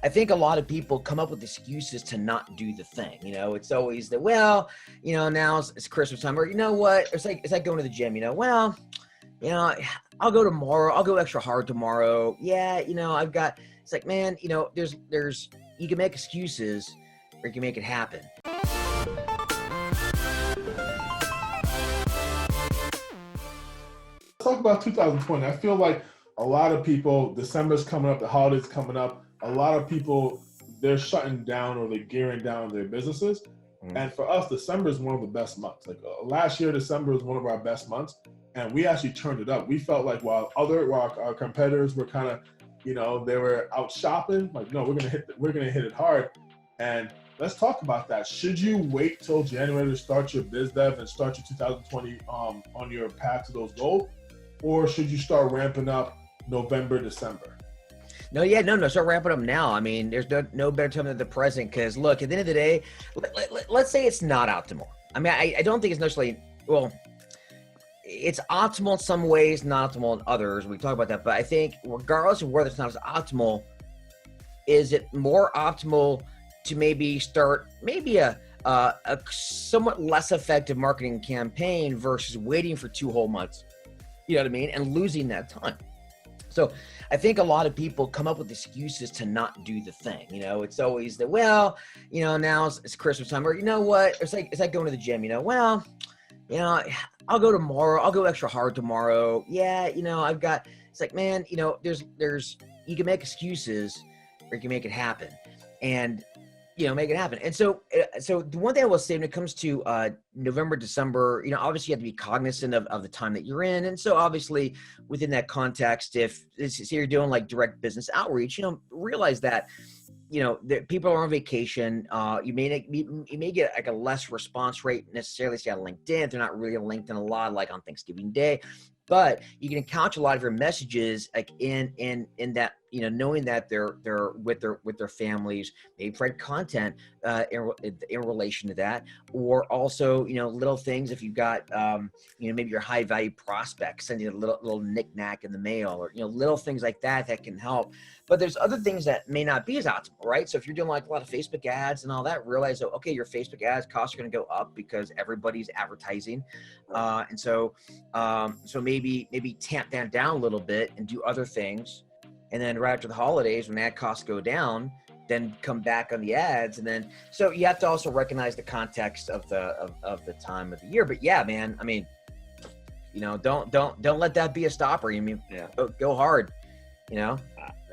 I think a lot of people come up with excuses to not do the thing. It's always that, well, now it's Christmas time, or you know what? It's like going to the gym, you know, I'll go tomorrow. I'll go extra hard tomorrow. Yeah, it's like, man, there's you can make excuses or you can make it happen. Talk about 2020. I feel like a lot of people, December's coming up, the holidays coming up. A lot of people, they're shutting down or they're gearing down their businesses. And for us, December is one of the best months. Like last year, December was one of our best months, and we actually turned it up. We felt like while our competitors were kind of, they were out shopping. Like, no, we're gonna hit it hard. And let's talk about that. Should you wait till January to start your biz dev and start your 2020 on your path to those goals, or should you start ramping up November, December? No, start ramping up now. I mean, there's no better time than the present, because look, at the end of the day, let's say it's not optimal. I mean, I don't think it's necessarily, well, it's optimal in some ways, not optimal in others. We talk about that, but I think regardless of whether it's not as optimal, is it more optimal to maybe start a somewhat less effective marketing campaign versus waiting for 2 whole months, you know what I mean, and losing that time? So I think a lot of people come up with excuses to not do the thing. It's always that, well, now it's Christmas time, or you know what? It's like going to the gym, well, I'll go tomorrow. I'll go extra hard tomorrow. Yeah, it's like, man, there's you can make excuses or you can make it happen. And make it happen. And so the one thing I will say when it comes to November, December, obviously you have to be cognizant of the time that you're in. And so obviously within that context, if you're doing like direct business outreach, realize that, that people are on vacation. You may get like a less response rate necessarily, say on LinkedIn. They're not really on LinkedIn a lot, like on Thanksgiving Day, but you can couch a lot of your messages like in that, knowing that they're with their families, maybe provide content in relation to that, or also, little things. If you've got, maybe your high value prospects, sending a little knick-knack in the mail, or, little things like that can help. But there's other things that may not be as optimal, right? So if you're doing like a lot of Facebook ads and all that, realize that, okay, your Facebook ads costs are going to go up because everybody's advertising. And so maybe tamp that down a little bit and do other things. And then right after the holidays, when ad costs go down, then come back on the ads. And then, so you have to also recognize the context of the time of the year. But yeah, man, I mean, don't let that be a stopper. Go hard,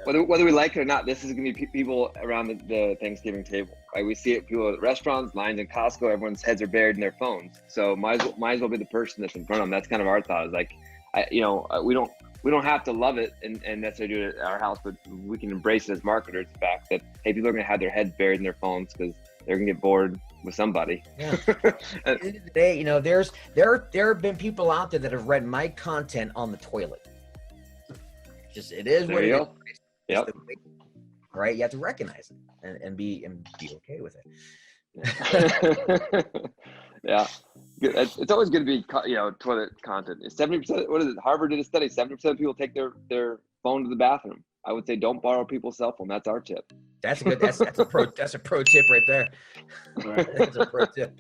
Whether we like it or not, this is going to be people around the Thanksgiving table. Right? We see it, people at restaurants, lines in Costco, everyone's heads are buried in their phones. So might as well be the person that's in front of them. That's kind of our thought. Is like, we don't have to love it and necessarily do it at our house, but we can embrace it as marketers, the fact that, hey, people are going to have their heads buried in their phones because they're going to get bored with somebody. Yeah. At the end of the day, there have been people out there that have read my content on the toilet. It is what it is. Yep. All right, you have to recognize it and be okay with it. Yeah, it's always good to be toilet content. 70%. What is it? Harvard did a study. 70% of people take their phone to the bathroom. I would say don't borrow people's cell phone. That's our tip. That's a pro tip right there. That's a pro tip.